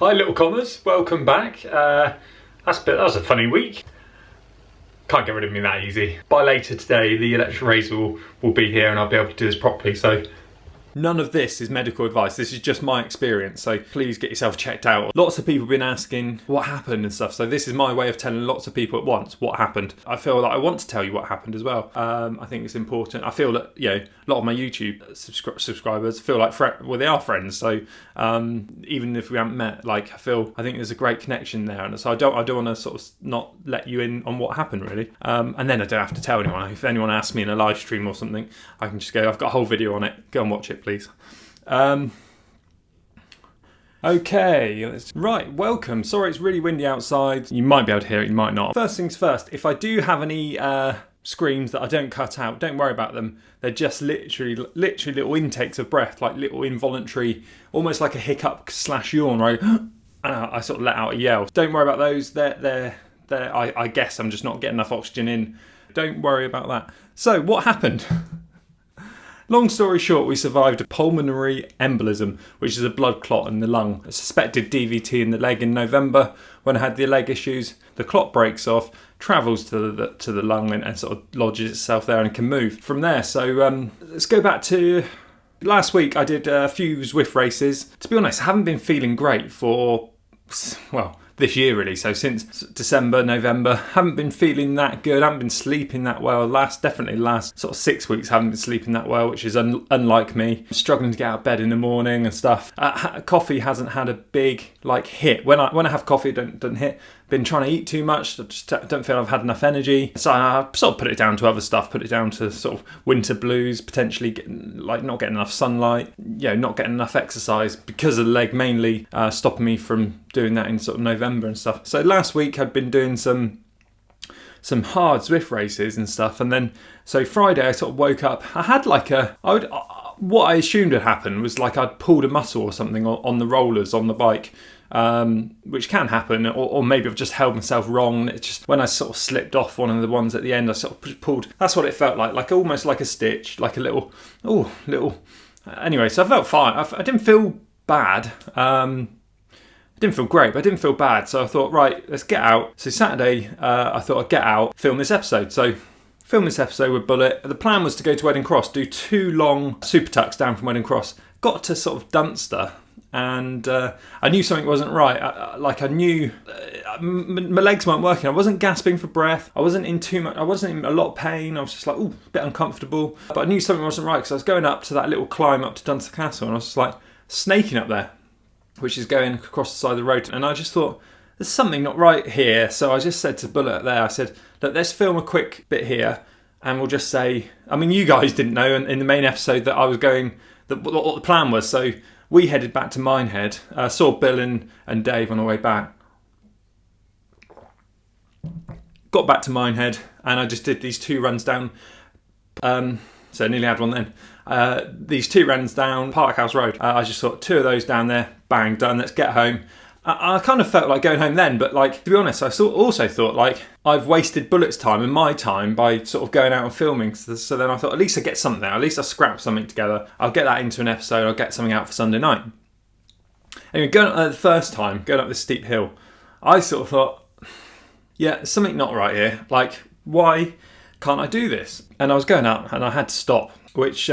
Hi little commas, welcome back. That was a funny week. Can't get rid of me that easy. By later today, the electric razor will be here and I'll be able to do this properly. So none of this is medical advice, this is just my experience, so please get yourself checked out. Lots of people have been asking what happened and stuff, so this is my way of telling lots of people at once what happened. I feel like I want to tell you what happened as well. I think it's important. I feel that, you know, a lot of my YouTube subscribers feel like, they are friends, so even if we haven't met, like, I think there's a great connection there, and so I don't want to sort of not let you in on what happened really. And then I don't have to tell anyone. If anyone asks me in a live stream or something, I can just go, I've got a whole video on it, go and watch it please. Okay, right, welcome. Sorry it's really windy outside. You might be able to hear it, you might not. First things first, if I do have any screams that I don't cut out, don't worry about them. They're just literally little intakes of breath, like little involuntary, almost like a hiccup / yawn, right? I sort of let out a yell. Don't worry about those. I guess I'm just not getting enough oxygen in. Don't worry about that. So what happened? Long story short, we survived a pulmonary embolism, which is a blood clot in the lung. A suspected DVT in the leg in November when I had the leg issues. The clot breaks off, travels to the lung and sort of lodges itself there and can move from there. So let's go back to last week. I did a few Zwift races. To be honest, I haven't been feeling great for, well, this year really, so since December, November, haven't been feeling that good, haven't been sleeping that well. Definitely the last sort of 6 weeks haven't been sleeping that well, which is unlike me. Struggling to get out of bed in the morning and stuff. Coffee hasn't had a big hit. When I have coffee, it doesn't hit. Been trying to eat too much, I just don't feel I've had enough energy. So I sort of put it down to other stuff, put it down to sort of winter blues, potentially not getting enough sunlight, not getting enough exercise because of the leg mainly, stopping me from doing that in sort of November and stuff. So last week I'd been doing some hard Zwift races and stuff, and then so Friday I sort of woke up. I had what I assumed had happened was like I'd pulled a muscle or something on the rollers on the bike. Which can happen, or maybe I've just held myself wrong. It's just when I sort of slipped off one of the ones at the end, I sort of pulled. That's what it felt like almost like a stitch, like a little. Anyway, so I felt fine. I didn't feel bad. I didn't feel great, but I didn't feel bad. So I thought, right, let's get out. So Saturday, I thought I'd get out, film this episode. So film this episode with Bullet. The plan was to go to Wedding Cross, do 2 long super tucks down from Wedding Cross. Got to sort of Dunster. And I knew something wasn't right. I knew my legs weren't working. I wasn't gasping for breath. I wasn't in a lot of pain. I was just like, a bit uncomfortable. But I knew something wasn't right because I was going up to that little climb up to Dunster Castle, and I was just like snaking up there, which is going across the side of the road. And I just thought, there's something not right here. So I just said to Bullet there, I said, look, let's film a quick bit here, and we'll just say, I mean, you guys didn't know in the main episode that I was going, what the plan was. So we headed back to Minehead, saw Bill and Dave on the way back. Got back to Minehead, and I just did these 2 runs down. So I nearly had one then. These 2 runs down Parkhouse Road. I just thought 2 of those down there, bang, done, let's get home. I kind of felt like going home then, but to be honest, I also thought I've wasted Bullet's time and my time by sort of going out and filming. So then I thought, at least I get something out. At least I scrap something together. I'll get that into an episode. I'll get something out for Sunday night. Anyway, going up the first time, going up this steep hill, I sort of thought, yeah, something not right here. Why can't I do this? And I was going up and I had to stop, which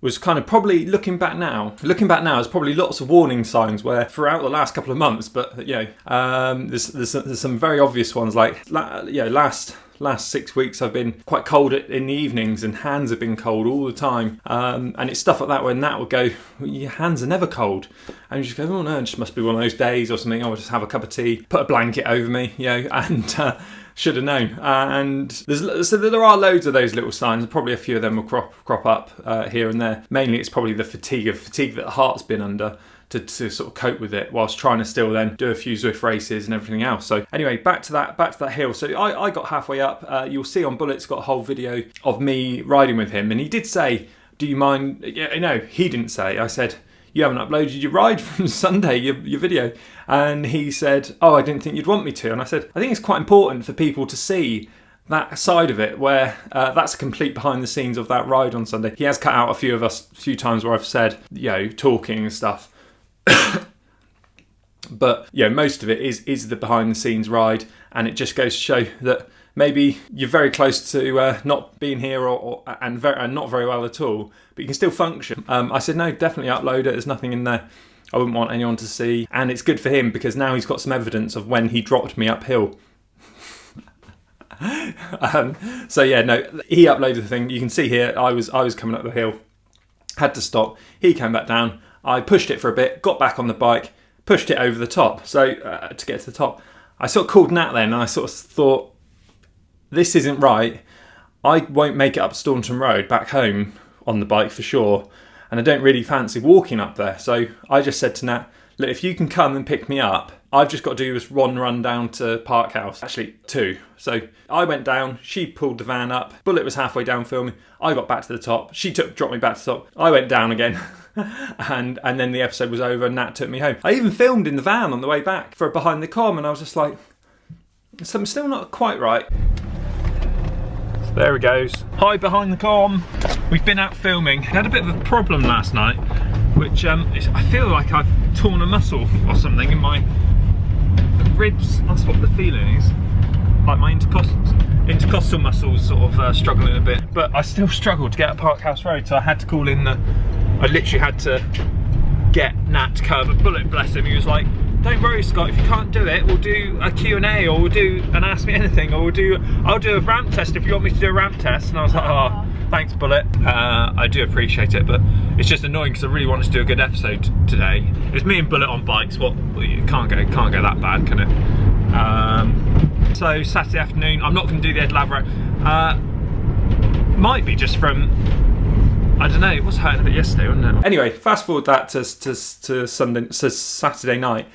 was kind of probably looking back now, there's probably lots of warning signs where throughout the last couple of months, but there's some very obvious ones last 6 weeks I've been quite cold in the evenings, and hands have been cold all the time, and it's stuff like that when that will go, well, your hands are never cold, and you just go, oh no, it just must be one of those days or something. I'll just have a cup of tea, put a blanket over me, and should have known. And there are loads of those little signs. Probably a few of them will crop up here and there. Mainly it's probably the fatigue that the heart's been under to sort of cope with it, whilst trying to still then do a few Zwift races and everything else. So anyway, back to that hill. So I got halfway up. You'll see on Bullet's got a whole video of me riding with him, and he did say, do you mind? No, he didn't say. I said, you haven't uploaded your ride from Sunday, your video. And he said, oh, I didn't think you'd want me to. And I said, I think it's quite important for people to see that side of it, where that's a complete behind the scenes of that ride on Sunday. He has cut out a few times where I've said, talking and stuff. But yeah, most of it is the behind the scenes ride, and it just goes to show that maybe you're very close to not being here and not very well at all, but you can still function. I said, no, definitely upload it. There's nothing in there I wouldn't want anyone to see. And it's good for him because now he's got some evidence of when he dropped me uphill. So yeah, no, he uploaded the thing. You can see here, I was coming up the hill, had to stop. He came back down. I pushed it for a bit, got back on the bike, pushed it over the top. So to get to the top, I sort of called Nat then, and I sort of thought, this isn't right. I won't make it up Staunton Road back home on the bike for sure. And I don't really fancy walking up there. So I just said to Nat, look, if you can come and pick me up, I've just got to do this one run down to Park House. Actually, 2. So I went down, she pulled the van up, Bullet was halfway down filming, I got back to the top, she dropped me back to the top, I went down again, and then the episode was over and Nat took me home. I even filmed in the van on the way back for Behind the Com, and I was just like, something's still not quite right. There he goes. Hi, Behind the Com. We've been out filming. Had a bit of a problem last night, which I feel like I've torn a muscle or something in my ribs. That's what the feeling is. Like my intercostal muscles sort of struggling a bit. But I still struggled to get up Park House Road, so I had to call in I literally had to get Nat to come. But Bullet, bless him, he was like, don't worry, Scott, if you can't do it, we'll do a Q&A, or we'll do an Ask Me Anything, or I'll do a ramp test if you want me to do a ramp test. And I was like, oh, thanks, Bullet. I do appreciate it, but it's just annoying because I really wanted to do a good episode today. It's me and Bullet on bikes. Well, it can't go that bad, can it? So Saturday afternoon, I'm not going to do the Ed Lavro. Might be just from, I don't know, it was hurting a bit yesterday, wasn't it? Anyway, fast forward that to Saturday night.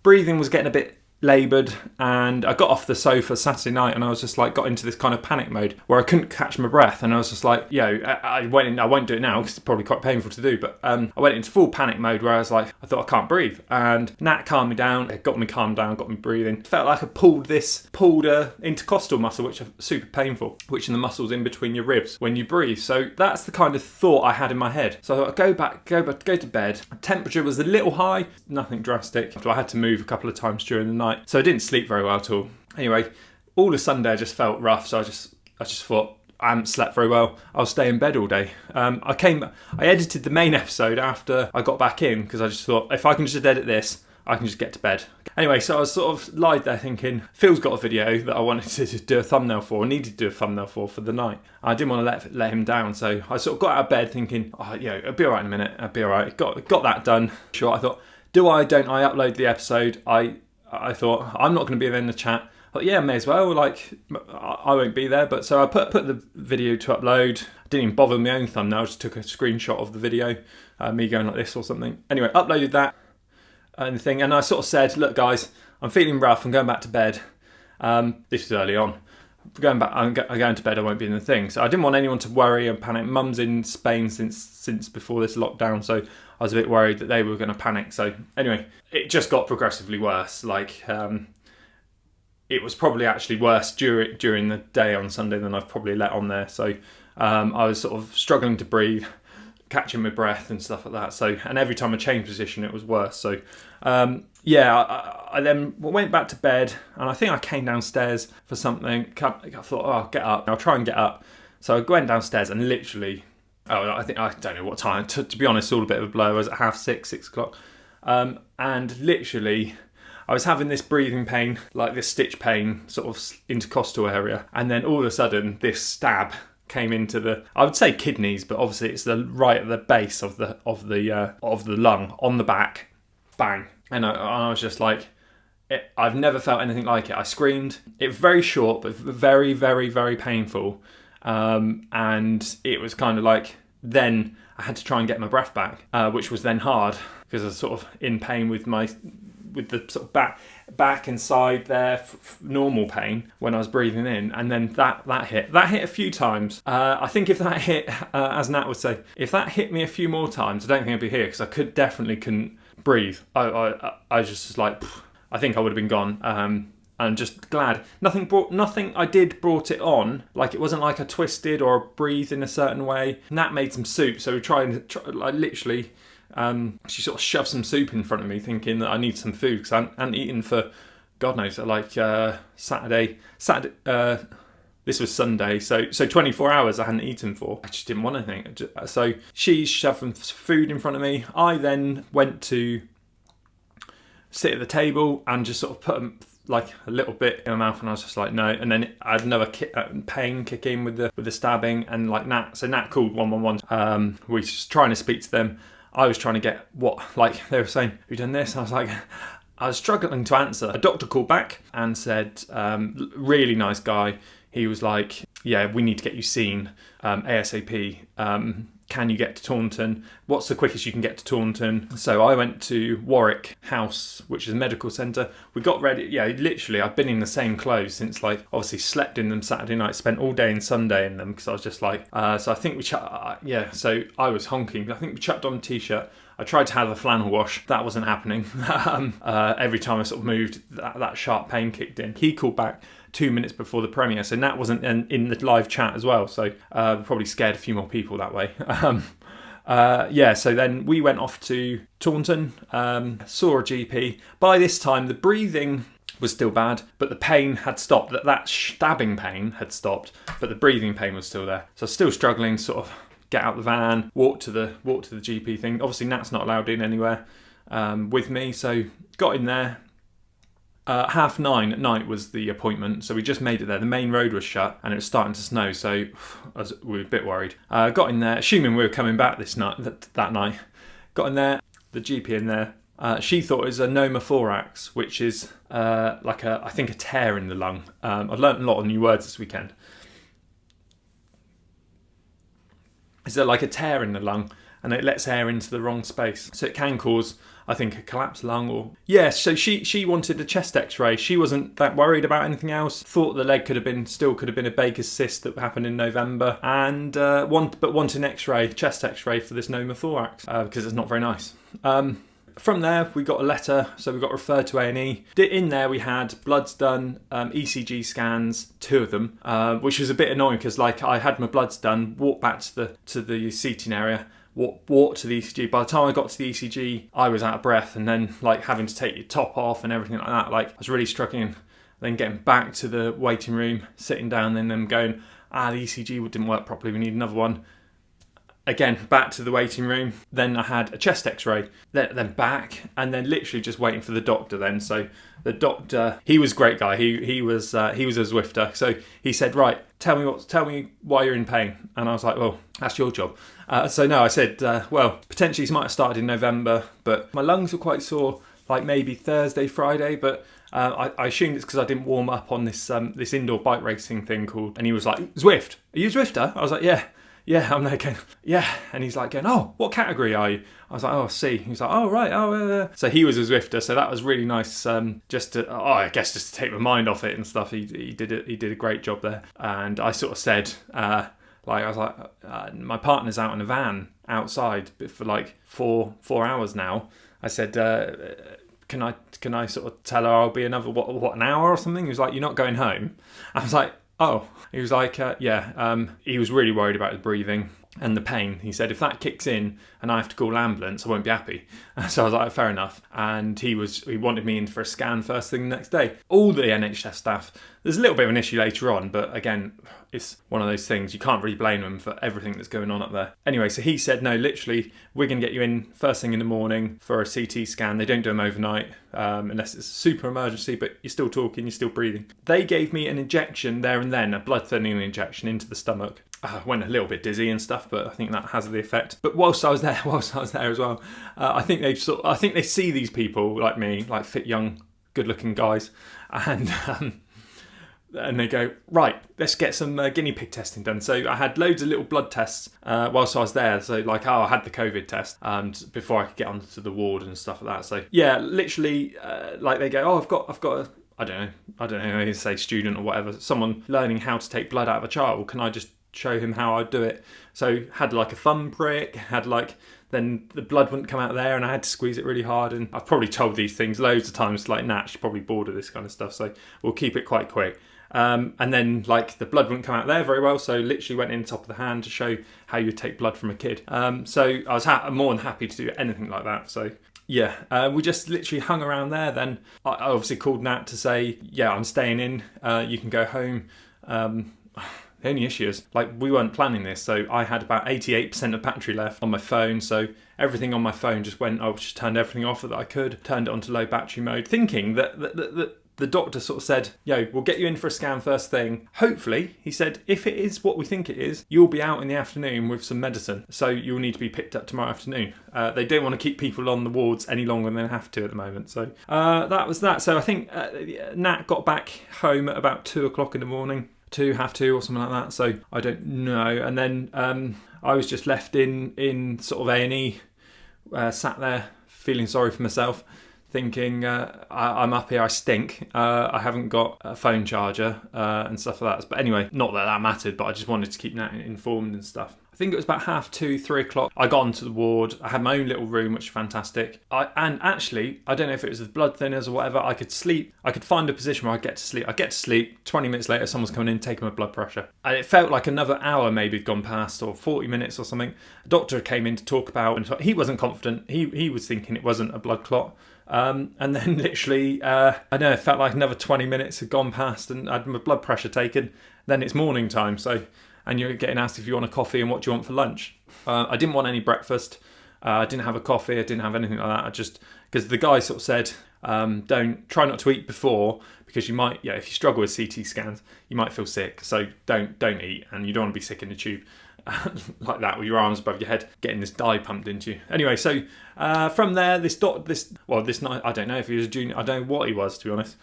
Breathing was getting a bit laboured, and I got off the sofa Saturday night and I was just like, got into this kind of panic mode where I couldn't catch my breath, and I was just like, I won't do it now because it's probably quite painful to do, but I went into full panic mode where I was like, I thought I can't breathe, and Nat calmed me down, it got me calmed down, got me breathing. Felt like I pulled a intercostal muscle, which are super painful, which are the muscles in between your ribs when you breathe. So that's the kind of thought I had in my head. So I thought, go to bed. Temperature was a little high, nothing drastic. So I had to move a couple of times during the night. So I didn't sleep very well at all. Anyway, all of Sunday I just felt rough, so I just thought, I haven't slept very well, I'll stay in bed all day. I edited the main episode after I got back in, because I just thought, if I can just edit this, I can just get to bed. Anyway, so I was sort of lied there thinking, Phil's got a video that I wanted to do a thumbnail for, needed to do a thumbnail for the night. I didn't want to let him down, so I sort of got out of bed thinking, it'll be alright in a minute, I'll be alright. Got that done. Sure, I thought, don't I upload the episode? I thought, I'm not going to be there in the chat. I thought, yeah, may as well, like, I won't be there. But so I put the video to upload. I didn't even bother with my own thumbnail, I just took a screenshot of the video, me going like this or something. Anyway, uploaded that and thing, and I sort of said, look guys, I'm feeling rough, I'm going back to bed. This is early on. I'm going to bed, I won't be in the thing. So I didn't want anyone to worry and panic. Mum's in Spain since before this lockdown, so I was a bit worried that they were going to panic. So anyway, it just got progressively worse. Like, it was probably actually worse during the day on Sunday than I've probably let on there. So I was sort of struggling to breathe, catching my breath and stuff like that. So, and every time I changed position, it was worse. So I then went back to bed, and I think I came downstairs for something. I thought, I'll get up. I'll try and get up. So I went downstairs and literally, I don't know what time. To be honest, all a bit of a blur. Was it 6:30, 6 o'clock? And literally, I was having this breathing pain, like this stitch pain, sort of intercostal area, and then all of a sudden, this stab came into I would say kidneys, but obviously it's right at the base of the lung, on the back, bang. And I was just like, I've never felt anything like it. I screamed. It was very short, but very, very, very painful. And it was kind of like, then I had to try and get my breath back, which was then hard because I was sort of in pain with the sort of back and side there, normal pain when I was breathing in, and then that hit a few times. I think if that hit, as Nat would say, if that hit me a few more times, I don't think I'd be here, because I definitely couldn't breathe. I just was like, I think I would have been gone. I'm just glad nothing I did brought it on. Like, it wasn't like I twisted or breathed in a certain way. Nat made some soup, so we tried like literally She sort of shoved some soup in front of me, thinking that I need some food because I hadn't eaten for, God knows, like Saturday. This was Sunday, so 24 hours I hadn't eaten for. I just didn't want anything. So she shoved some food in front of me. I then went to sit at the table and just sort of put like a little bit in my mouth, and I was just like, no. And then I had another pain kick in with the stabbing, and like Nat called 111. We were just trying to speak to them. I was trying to get they were saying, "Who done this?" And I was like, I was struggling to answer. A doctor called back and said, really nice guy. He was like, yeah, we need to get you seen ASAP. Can you get to Taunton? What's the quickest you can get to Taunton? So I went to Warwick House, which is a medical centre. We got ready. Yeah, literally, I've been in the same clothes since, like, obviously slept in them Saturday night, spent all day and Sunday in them because I was just like, so I think so I was honking. I think we chucked on a t-shirt. I tried to have a flannel wash. That wasn't happening. Every time I sort of moved, that sharp pain kicked in. He called back 2 minutes before the premiere, so Nat wasn't in the live chat as well, so probably scared a few more people that way. So then we went off to Taunton, saw a GP. By this time, the breathing was still bad, but the pain had stopped. That stabbing pain had stopped, but the breathing pain was still there. So I was still struggling, sort of get out the van, walk to the GP thing. Obviously, Nat's not allowed in anywhere with me, so got in there. 9:30 at night was the appointment, so we just made it there. The main road was shut and it was starting to snow, so we were a bit worried. Got in there, assuming we were coming back that night. Got in there, the GP in there. She thought it was a pneumothorax, which is I think a tear in the lung. I've learnt a lot of new words this weekend. Is there like a tear in the lung and it lets air into the wrong space, so it can cause, I think, a collapsed lung or... Yeah, so she wanted a chest x-ray. She wasn't that worried about anything else. Thought the leg could have been a Baker's cyst that happened in November, and want an x-ray, chest x-ray for this pneumothorax, because it's not very nice. From there, we got a letter, so we got referred to A&E. In there, we had bloods done, ECG scans, 2 of them, which was a bit annoying because, like, I had my bloods done, walked back to the seating area, walked to the ECG. By the time I got to the ECG, I was out of breath, and then, like, having to take your top off and everything like that. Like, I was really struggling. Then getting back to the waiting room, sitting down, and then going, the ECG didn't work properly. We need another one. Again, back to the waiting room. Then I had a chest x-ray, then back, and then literally just waiting for the doctor then. So the doctor, he was a great guy. He was a Zwifter. So he said, right, tell me why you're in pain. And I was like, well, that's your job. I said, well, potentially this might have started in November, but my lungs were quite sore, like maybe Thursday, Friday, but I assumed it's because I didn't warm up on this indoor bike racing thing called, and he was like, Zwift, are you a Zwifter? I was like, yeah. Yeah, I'm there going, yeah. And he's like going, oh, what category are you? I was like, oh, C. He's like, oh, right. So he was a Zwifter, so that was really nice, just to take my mind off it and stuff. He did a great job there. And I sort of said, my partner's out in a van outside for like four hours now. I said, can I sort of tell her I'll be another, an hour or something? He was like, you're not going home? I was like, oh. He was like, he was really worried about his breathing and the pain. He said, if that kicks in and I have to call an ambulance, I won't be happy. So I was like, fair enough. And he wanted me in for a scan first thing the next day. All the NHS staff, there's a little bit of an issue later on, but again, it's one of those things, you can't really blame them for everything that's going on up there. Anyway, so he said, no, literally, we're going to get you in first thing in the morning for a CT scan. They don't do them overnight, unless it's a super emergency, but you're still talking, you're still breathing. They gave me an injection there and then, a blood thinning injection into the stomach. Went a little bit dizzy and stuff, but I think that has the effect. But whilst I was there as well, I think they see these people like me, like fit, young, good-looking guys, and they go, right, let's get some guinea pig testing done. So I had loads of little blood tests whilst I was there. So I had the COVID test before I could get onto the ward and stuff like that. So yeah, literally, they go, I've got a, I don't know how to say student or whatever, someone learning how to take blood out of a child. Can I just show him how I do it? So had like a thumb prick, then the blood wouldn't come out there and I had to squeeze it really hard. And I've probably told these things loads of times, like Nat, she's probably bored of this kind of stuff, so we'll keep it quite quick. And then like the blood wouldn't come out there very well, so literally went in the top of the hand to show how you take blood from a kid. So I was more than happy to do anything like that. So yeah, we just literally hung around there. Then I obviously called Nat to say, yeah, I'm staying in, you can go home. The only issue is, like, we weren't planning this, so I had about 88% of battery left on my phone, so everything on my phone just went, I just turned everything off that I could, turned it onto low battery mode, thinking that the doctor sort of said, yo, we'll get you in for a scan first thing. Hopefully, he said, if it is what we think it is, you'll be out in the afternoon with some medicine, so you'll need to be picked up tomorrow afternoon. They don't want to keep people on the wards any longer than they have to at the moment. So that was that. So I think Nat got back home at about 2 o'clock in the morning. 2:30 or something like that, so I don't know. And then I was just left in sort of A&E, sat there feeling sorry for myself, thinking I'm up here, I stink, I haven't got a phone charger and stuff like that. But anyway, not that that mattered, but I just wanted to keep Nat informed and stuff. I think it was about 2:30, 3 o'clock. I got onto the ward. I had my own little room, which was fantastic. And actually, I don't know if it was the blood thinners or whatever, I could sleep. I could find a position where I get to sleep. I get to sleep. 20 minutes later, someone's coming in, taking my blood pressure. And it felt like another hour maybe had gone past, or 40 minutes or something. A doctor came in to talk about, and he wasn't confident. He was thinking it wasn't a blood clot. And then literally, I don't know, it felt like another 20 minutes had gone past and I had my blood pressure taken. Then it's morning time, and you're getting asked if you want a coffee and what do you want for lunch. I didn't want any breakfast. I didn't have a coffee. I didn't have anything like that. I just, because the guy sort of said, try not to eat before, because you might, if you struggle with CT scans, you might feel sick. So don't eat, and you don't want to be sick in the tube like that with your arms above your head, getting this dye pumped into you. Anyway, so from there, this night, I don't know if he was a junior. I don't know what he was, to be honest.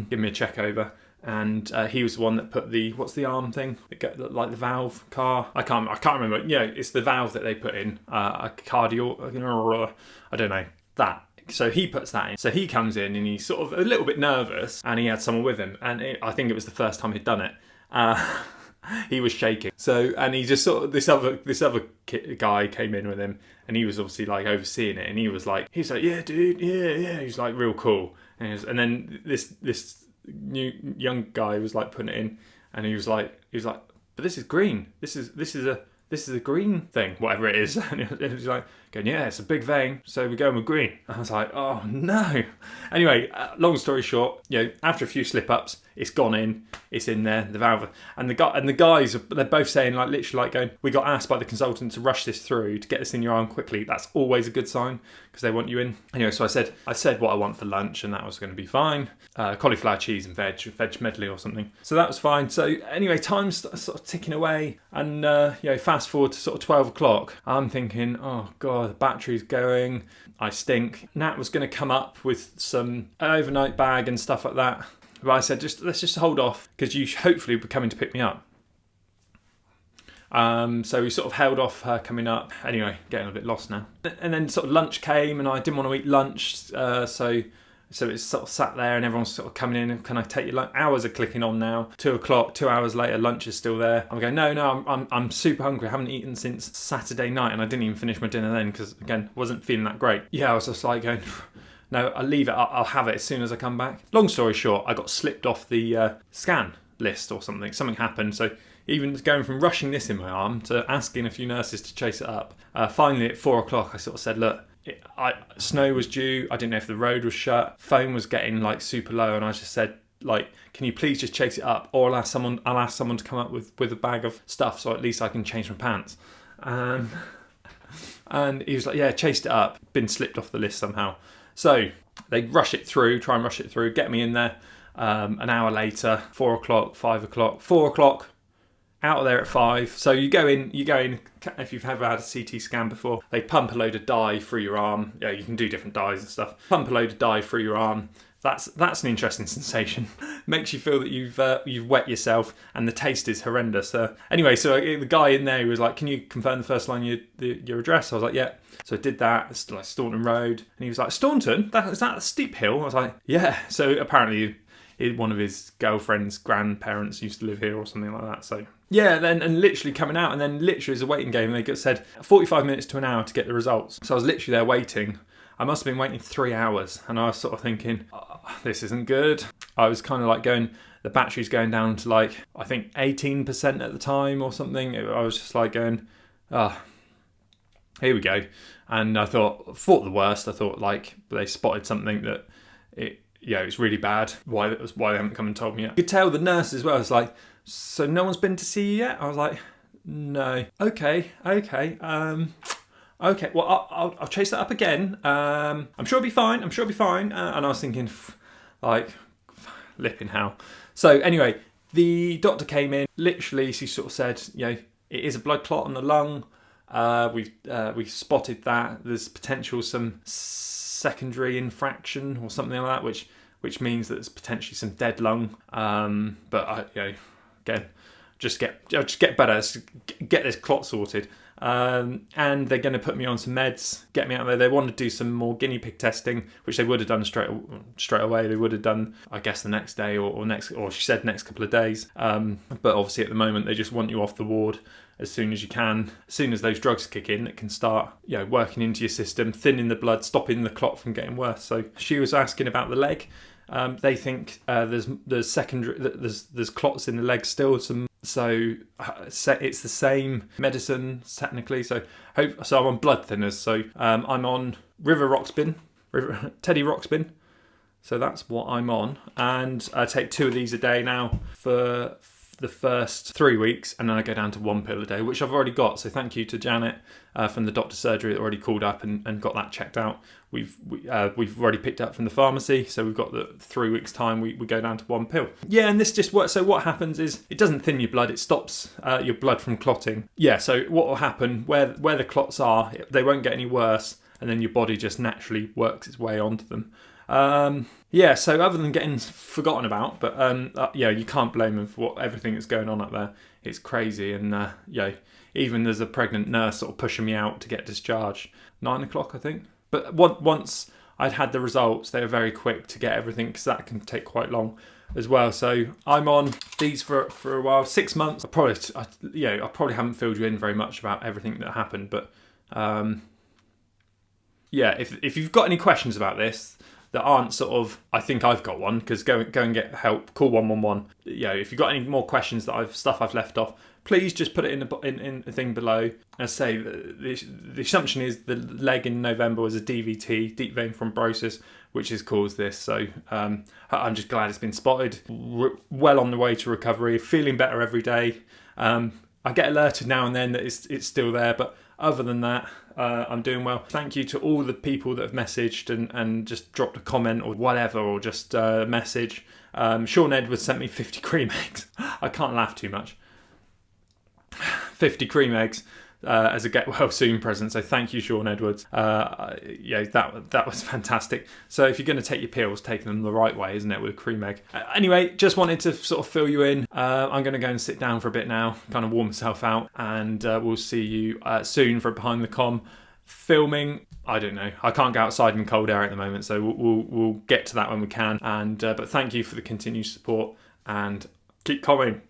Give me a check over. And he was the one that put what's the arm thing? Like the valve car? I can't remember. It's the valve that they put in. A cardio, I don't know, that. So he puts that in. So he comes in and he's sort of a little bit nervous, and he had someone with him. And I think it was the first time he'd done it. He was shaking. So, and he just sort of, this other guy came in with him, and he was obviously like overseeing it. And he was like, yeah, dude, yeah. He was like real cool. And then this new young guy was like putting it in, and he was like, but this is green. This is a green thing, whatever it is. And it was like going, yeah, it's a big vein, so we're going with green. I was like, oh no. Anyway, long story short, after a few slip ups, it's gone in. It's in there, the valve, and the guys, they're both saying like literally like going, we got asked by the consultant to rush this through to get this in your arm quickly. That's always a good sign because they want you in. Anyway, so I said what I want for lunch, and that was going to be fine. Cauliflower cheese and veg medley or something. So that was fine. So anyway, time's sort of ticking away, and fast forward to sort of 12 o'clock. I'm thinking, oh god, the battery's going. I stink. Nat was going to come up with some overnight bag and stuff like that. But I said, let's just hold off, because you hopefully be coming to pick me up. So we sort of held off her coming up. Anyway, getting a bit lost now. And then sort of lunch came, and I didn't want to eat lunch, so it's sort of sat there, and everyone's sort of coming in. Can I take your lunch? Hours are clicking on now. 2 o'clock. 2 hours later, lunch is still there. I'm going, no, I'm super hungry. I haven't eaten since Saturday night, and I didn't even finish my dinner then because again, wasn't feeling that great. Yeah, I was just like going, no, I'll leave it. I'll have it as soon as I come back. Long story short, I got slipped off the scan list or something. Something happened. So even going from rushing this in my arm to asking a few nurses to chase it up. Finally, at 4 o'clock, I sort of said, look, snow was due. I didn't know if the road was shut. Phone was getting like super low, and I just said, like, can you please just chase it up, or I'll ask someone to come up with a bag of stuff, so at least I can change my pants. And he was like, yeah, chased it up. Been slipped off the list somehow. So they try and rush it through, get me in there. An hour later, 4 o'clock, 5 o'clock, 4 o'clock. Out of there at 5. So you go in, if you've ever had a CT scan before, they pump a load of dye through your arm. Yeah, you can do different dyes and stuff. Pump a load of dye through your arm. That's an interesting sensation. Makes you feel that you've wet yourself, and the taste is horrendous. Anyway, so the guy in there was like, can you confirm the first line your address? I was like, yeah. So I did that. It's like Staunton Road. And he was like, Staunton? Is that a steep hill? I was like, yeah. So apparently one of his girlfriend's grandparents used to live here or something like that. So yeah, and literally coming out, and then literally as a waiting game, they said 45 minutes to an hour to get the results. So I was literally there waiting. I must have been waiting 3 hours, and I was sort of thinking, oh, this isn't good. I was kind of like going, the battery's going down to like, I think 18% at the time or something. I was just like going, here we go. And I thought the worst. I thought like they spotted something that it's really bad. Why they haven't come and told me yet. You could tell the nurse as well. It's like, so no one's been to see you yet? I was like, no. Okay. Okay. Well, I'll chase that up again. I'm sure it'll be fine. And I was thinking, like, flipping hell. So anyway, the doctor came in. Literally, she sort of said, it is a blood clot on the lung. We've spotted that. There's potential some secondary infraction or something like that, which means that there's potentially some dead lung. But again, just get better. Get this clot sorted. And they're going to put me on some meds, get me out there. They want to do some more guinea pig testing, which they would have done straight away. They would have done, I guess, the next day or she said next couple of days. But obviously at the moment they just want you off the ward as soon as you can. As soon as those drugs kick in, it can start, working into your system, thinning the blood, stopping the clot from getting worse. So she was asking about the leg. They think there's clots in the leg still. So it's the same medicine technically. So I'm on blood thinners. So I'm on Teddy Roxbin. So that's what I'm on, and I take 2 of these a day now for the first 3 weeks, and then I go down to 1 pill a day, which I've already got. So thank you to Janet from the doctor's surgery that already called up and got that checked out. We've already picked up from the pharmacy, so we've got the 3 weeks time. We go down to 1 pill. Yeah, and this just works. So what happens is it doesn't thin your blood; it stops your blood from clotting. Yeah. So what will happen where the clots are, they won't get any worse, and then your body just naturally works its way onto them. So other than getting forgotten about, but you can't blame them for everything that's going on up there. It's crazy, and even there's a pregnant nurse sort of pushing me out to get discharged. 9 o'clock, I think. But once I'd had the results, they were very quick to get everything, because that can take quite long as well. So I'm on these for a while, 6 months. I probably haven't filled you in very much about everything that happened, but if you've got any questions about this that aren't sort of, I think I've got one, because go and get help, call 111. If you've got any more questions stuff I've left off, please just put it in the thing below. As I say, the assumption is the leg in November was a DVT, deep vein thrombosis, which has caused this. So I'm just glad it's been spotted. Well on the way to recovery, feeling better every day. I get alerted now and then that it's still there, but other than that, I'm doing well. Thank you to all the people that have messaged and just dropped a comment or whatever, or just a message. Sean Edwards sent me 50 cream eggs. I can't laugh too much. 50 cream eggs as a get well soon present. So thank you, Sean Edwards. That was fantastic. So if you're going to take your pills, take them the right way, isn't it, with a cream egg? Anyway, just wanted to sort of fill you in. I'm going to go and sit down for a bit now, kind of warm myself out, and we'll see you soon for Behind the Com filming. I don't know. I can't go outside in cold air at the moment, so we'll get to that when we can. And but thank you for the continued support, and keep coming.